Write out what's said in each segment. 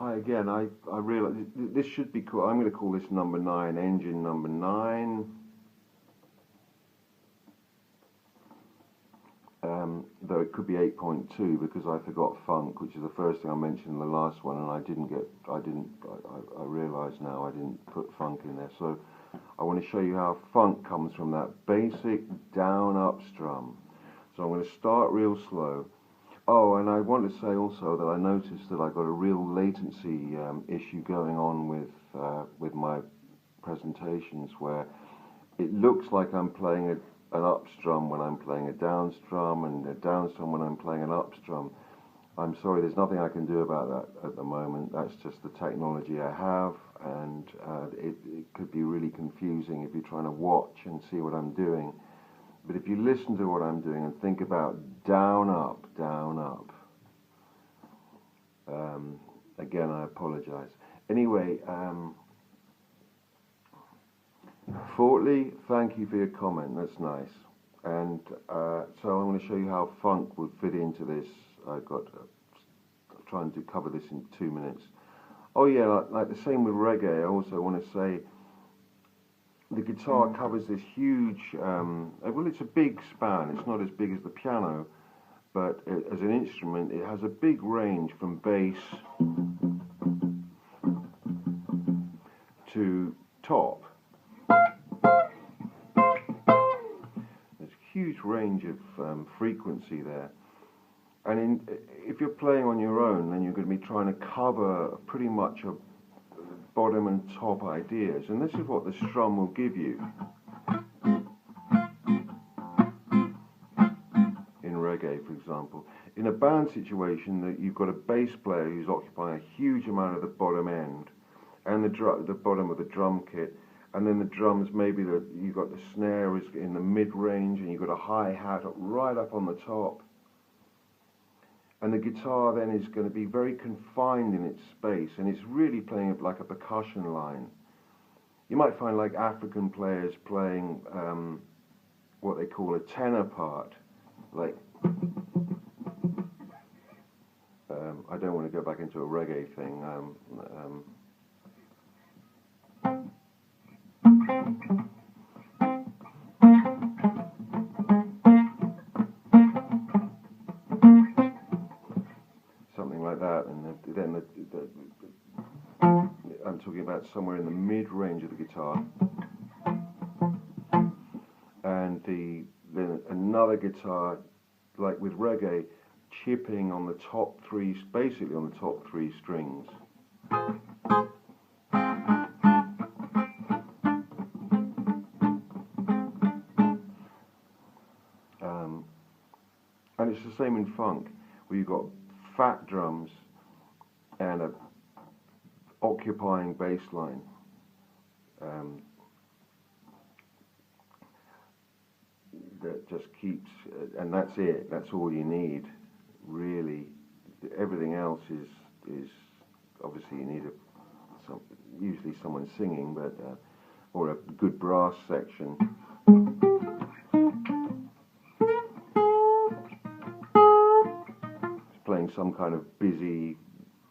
Hi again. I realise this should be cool. I'm going to call this number 9, engine number 9. Though it could be 8.2 because I forgot funk, which is the first thing I mentioned in the last one, and I realise now I didn't put funk in there. So I want to show you how funk comes from that basic down-up strum. So I'm going to start real slow. Oh, and I want to say also that I noticed that I got a real latency issue going on with my presentations, where it looks like I'm playing an up strum when I'm playing a down strum, and a down strum when I'm playing an up strum. I'm sorry, there's nothing I can do about that at the moment. That's just the technology I have, and it could be really confusing if you're trying to watch and see what I'm doing. But if you listen to what I'm doing and think about down, up, down, up. Again, I apologize. Anyway, Fortley, thank you for your comment. That's nice. And so I'm going to show you how funk would fit into this. I've got to try and cover this in 2 minutes. Oh yeah, like the same with reggae. I also want to say the guitar covers this huge, well, it's a big span. It's not as big as the piano, but as an instrument, it has a big range from bass to top. There's a huge range of frequency there. And if you're playing on your own, then you're going to be trying to cover pretty much a bottom and top ideas, and this is what the strum will give you in reggae, for example. In a band situation, that you've got a bass player who's occupying a huge amount of the bottom end and the bottom of the drum kit, and then the drums, maybe you've got the snare is in the mid-range, and you've got a hi-hat right up on the top. And the guitar then is going to be very confined in its space, and it's really playing it like a percussion line. You might find like African players playing what they call a tenor part, like I don't want to go back into a reggae thing. Something like that, and then I'm talking about somewhere in the mid-range of the guitar, and then another guitar, like with reggae, chipping on the top 3, basically on the top 3 strings. And it's the same in funk, where you've got fat drums and a occupying bass line. That just keeps, and that's it. That's all you need, really. Everything else is obviously you need usually someone singing, but or a good brass section. Playing some kind of busy,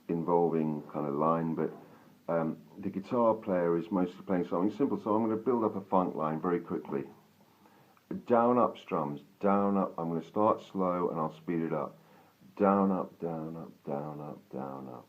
involving kind of line, but the guitar player is mostly playing something simple. So I'm going to build up a funk line very quickly. Down up strums, down up. I'm going to start slow and I'll speed it up. Down up, down up, down up, down up.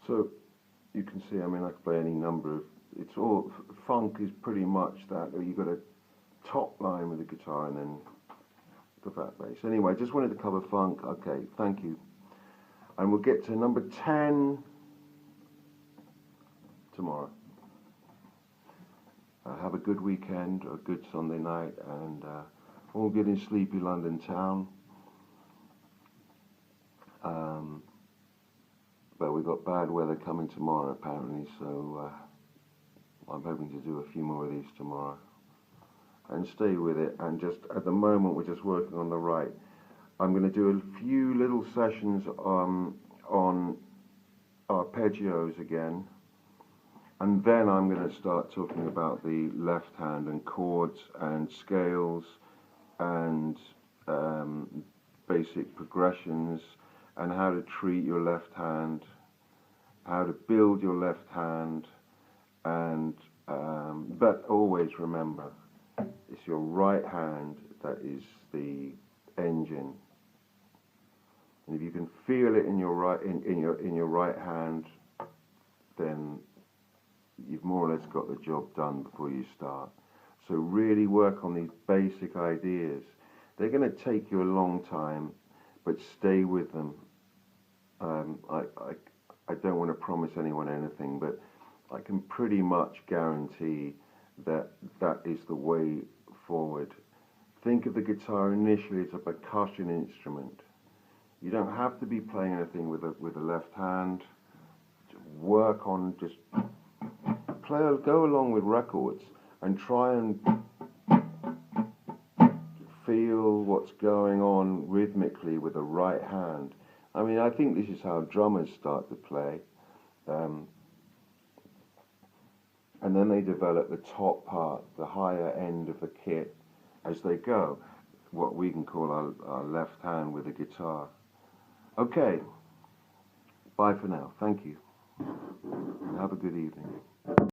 So you can see, I mean, I can play any number of, it's all, funk is pretty much that, you've got a top line with the guitar and then the fat bass. Anyway, I just wanted to cover funk. Okay, thank you. And we'll get to number 10 tomorrow. Have a good weekend, or a good Sunday night, and all good in sleepy London town. but we've got bad weather coming tomorrow apparently, so I'm hoping to do a few more of these tomorrow. And stay with it, and just at the moment we're just working on the right. I'm going to do a few little sessions on arpeggios again, and then I'm going to start talking about the left hand and chords and scales and basic progressions and how to treat your left hand, how to build your left hand, and but always remember, it's your right hand that is the engine. And if you can feel it in your right hand, then you've more or less got the job done before you start. So really work on these basic ideas. They're going to take you a long time, but stay with them. I don't want to promise anyone anything, but I can pretty much guarantee that that is the way forward. Think of the guitar initially as a percussion instrument. You don't have to be playing anything with the left hand. Just work on, just go along with records and try and feel what's going on rhythmically with the right hand. I mean, I think this is how drummers start to play. And then they develop the top part, the higher end of the kit as they go, what we can call our left hand with the guitar. Okay, bye for now. Thank you. And have a good evening.